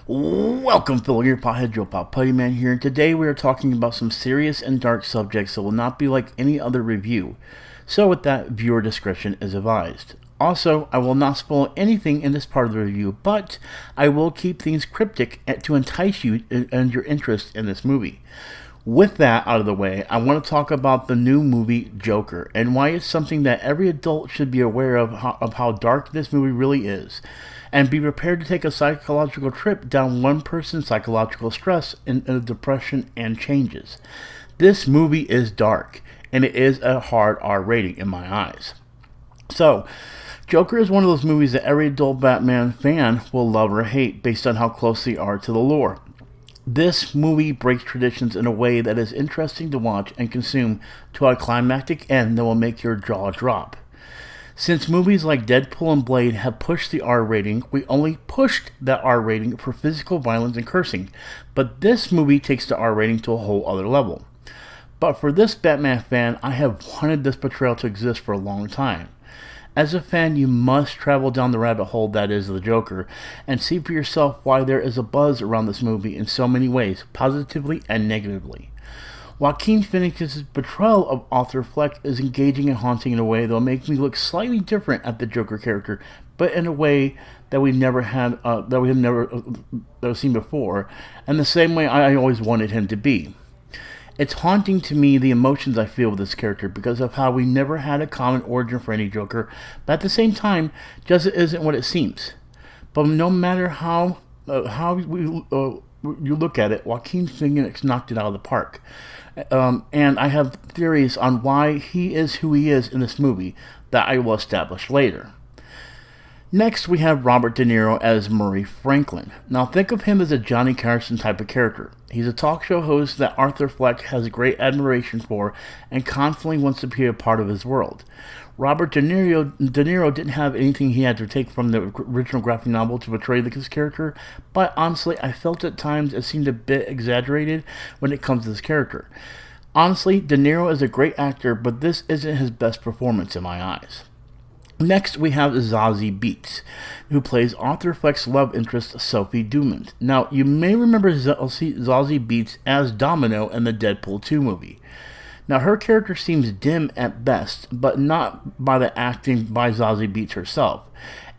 Welcome, fellow your pothead Joe Pop Putty Man here, and today we are talking about some serious and dark subjects that will not be like any other review. So with that, viewer discretion is advised. Also, I will not spoil anything in this part of the review, but I will keep things cryptic to entice you and your interest in this movie. With that out of the way, I want to talk about the new movie Joker and why it's something that every adult should be aware of how dark this movie really is, and be prepared to take a psychological trip down one person's psychological stress and depression and changes. This movie is dark, and it is a hard R rating in my eyes. So, Joker is one of those movies that every adult Batman fan will love or hate based on how close they are to the lore. This movie breaks traditions in a way that is interesting to watch and consume to a climactic end that will make your jaw drop. Since movies like Deadpool and Blade have pushed the R rating, we only pushed that R rating for physical violence and cursing, but this movie takes the R rating to a whole other level. But for this Batman fan, I have wanted this portrayal to exist for a long time. As a fan, you must travel down the rabbit hole that is the Joker, and see for yourself why there is a buzz around this movie in so many ways, positively and negatively. Joaquin Phoenix's portrayal of Arthur Fleck is engaging and haunting in a way that will make me look slightly different at the Joker character, but in a way that we have never seen before, and the same way I always wanted him to be. It's haunting to me the emotions I feel with this character because of how we never had a common origin for any Joker, but at the same time, just isn't what it seems. But no matter how you look at it, Joaquin Phoenix knocked it out of the park. And I have theories on why he is who he is in this movie that I will establish later. Next, we have Robert De Niro as Murray Franklin. Now, think of him as a Johnny Carson type of character. He's a talk show host that Arthur Fleck has great admiration for and constantly wants to be a part of his world. Robert De Niro didn't have anything he had to take from the original graphic novel to portray this character, but honestly, I felt at times it seemed a bit exaggerated when it comes to this character. Honestly, De Niro is a great actor, but this isn't his best performance in my eyes. Next, we have Zazie Beetz, who plays Arthur Fleck's love interest, Sophie Dumont. Now, you may remember Zazie Beetz as Domino in the Deadpool 2 movie. Now, her character seems dim at best, but not by the acting by Zazie Beetz herself.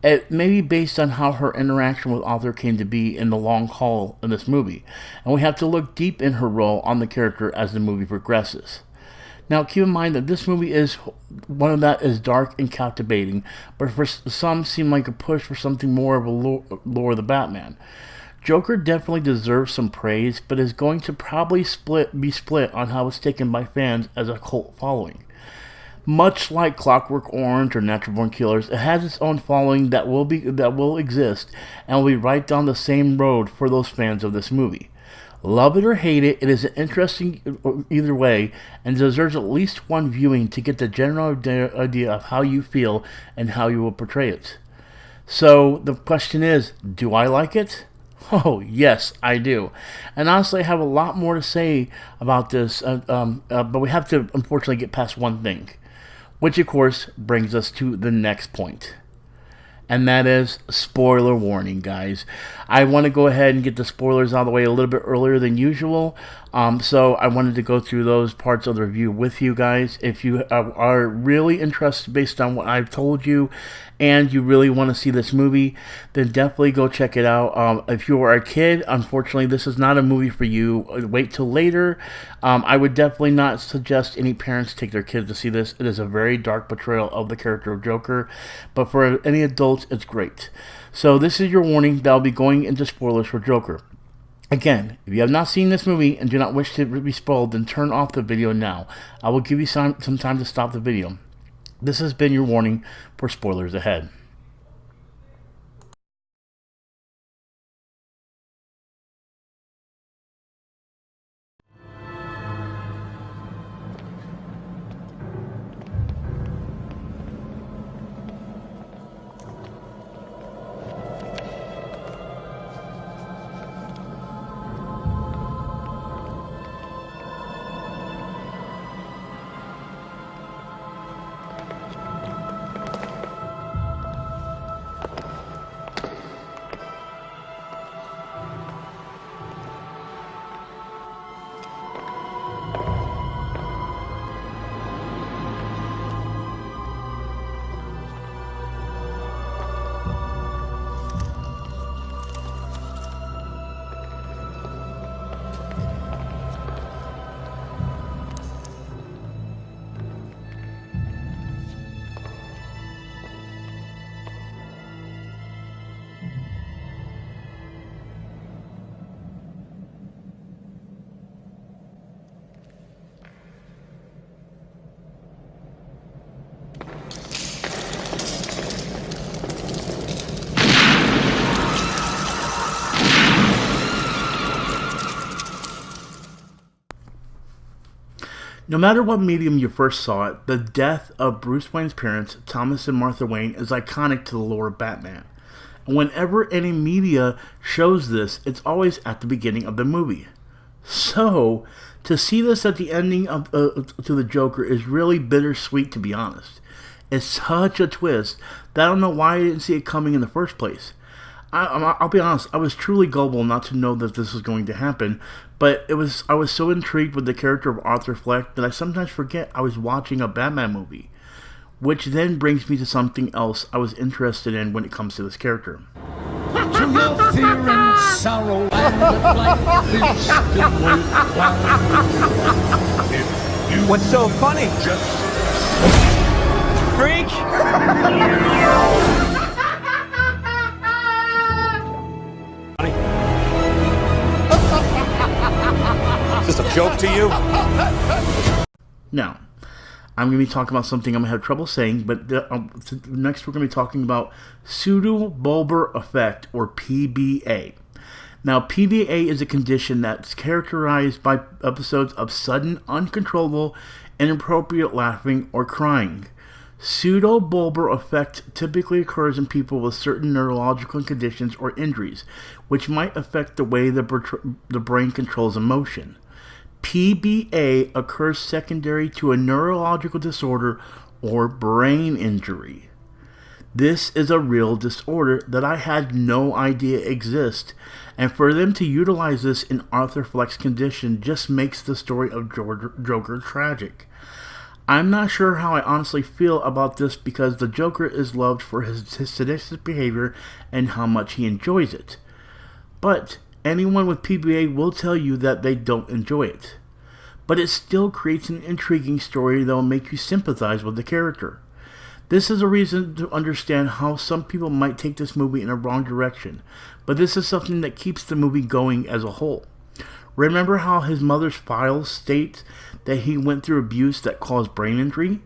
It may be based on how her interaction with Arthur came to be in the long haul in this movie, and we have to look deep in her role on the character as the movie progresses. Now, keep in mind that this movie is one of that is dark and captivating, but for some seem like a push for something more of a lore of the Batman. Joker definitely deserves some praise, but is going to probably be split on how it's taken by fans as a cult following. Much like Clockwork Orange or Natural Born Killers, it has its own following that will exist and will be right down the same road for those fans of this movie. Love it or hate it, it is interesting either way and deserves at least one viewing to get the general idea of how you feel and how you will portray it. So the question is, do I like it? Oh, yes, I do. And honestly, I have a lot more to say about this, but we have to unfortunately get past one thing, which of course brings us to the next point. And that is spoiler warning, guys. I want to go ahead and get the spoilers out of the way a little bit earlier than usual. So I wanted to go through those parts of the review with you guys. If you are really interested based on what I've told you and you really want to see this movie, then definitely go check it out. If you are a kid, unfortunately, this is not a movie for you. Wait till later. I would definitely not suggest any parents take their kids to see this. It is a very dark portrayal of the character of Joker, but for any adults, it's great. So this is your warning that I'll be going into spoilers for Joker. Again, if you have not seen this movie and do not wish to be spoiled, then turn off the video now. I will give you some time to stop the video. This has been your warning for spoilers ahead. No matter what medium you first saw it, the death of Bruce Wayne's parents, Thomas and Martha Wayne, is iconic to the lore of Batman. And whenever any media shows this, it's always at the beginning of the movie. So, to see this at the ending of to the Joker is really bittersweet, to be honest. It's such a twist that I don't know why I didn't see it coming in the first place. I'll be honest, I was truly gullible not to know that this was going to happen, but I was so intrigued with the character of Arthur Fleck that I sometimes forget I was watching a Batman movie. Which then brings me to something else I was interested in when it comes to this character. To your fear and sorrow and the life is still worthwhile. What's so funny? Just Freak! Is this a joke to you? Now, I'm going to be talking about something I'm going to have trouble saying, but next we're going to be talking about pseudobulbar effect, or PBA. Now, PBA is a condition that's characterized by episodes of sudden, uncontrollable, inappropriate laughing or crying. Pseudobulbar effect typically occurs in people with certain neurological conditions or injuries, which might affect the way the brain controls emotion. PBA occurs secondary to a neurological disorder or brain injury. This is a real disorder that I had no idea exists, and for them to utilize this in Arthur Fleck's condition just makes the story of Joker tragic. I'm not sure how I honestly feel about this because the Joker is loved for his sadistic behavior and how much he enjoys it. But anyone with PBA will tell you that they don't enjoy it. But it still creates an intriguing story that will make you sympathize with the character. This is a reason to understand how some people might take this movie in a wrong direction, but this is something that keeps the movie going as a whole. Remember how his mother's files state that he went through abuse that caused brain injury?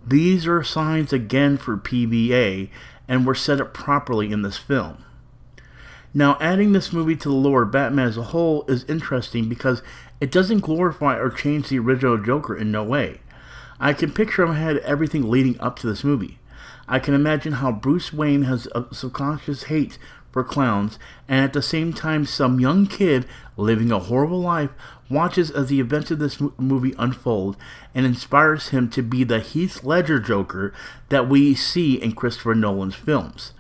These are signs again for PBA and were set up properly in this film. Now, adding this movie to the lore of Batman as a whole is interesting because it doesn't glorify or change the original Joker in no way. I can picture in my head everything leading up to this movie. I can imagine how Bruce Wayne has a subconscious hate for clowns, and at the same time some young kid living a horrible life watches as the events of this movie unfold and inspires him to be the Heath Ledger Joker that we see in Christopher Nolan's films.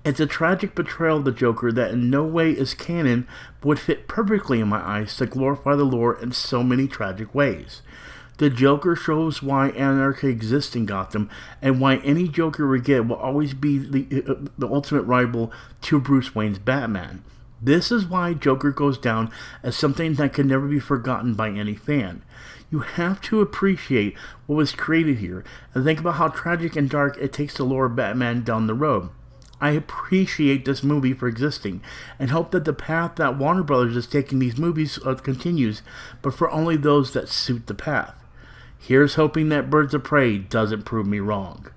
It's a tragic portrayal of the Joker that in no way is canon, but would fit perfectly in my eyes to glorify the lore in so many tragic ways. The Joker shows why anarchy exists in Gotham, and why any Joker we get will always be the ultimate rival to Bruce Wayne's Batman. This is why Joker goes down as something that can never be forgotten by any fan. You have to appreciate what was created here, and think about how tragic and dark it takes to lure Batman down the road. I appreciate this movie for existing, and hope that the path that Warner Brothers is taking these movies continues, but for only those that suit the path. Here's hoping that Birds of Prey doesn't prove me wrong.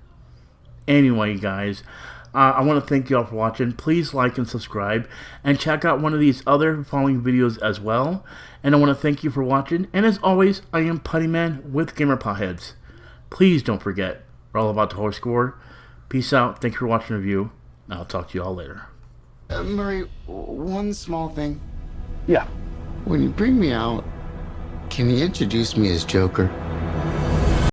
Anyway, guys, I want to thank you all for watching. Please like and subscribe, and check out one of these other following videos as well. And I want to thank you for watching, and as always, I am Puttyman with Gamer Potheads. Please don't forget, we're all about the horror score. Peace out, thank you for watching the review, and I'll talk to you all later. Murray, one small thing. Yeah. When you bring me out, can you introduce me as Joker?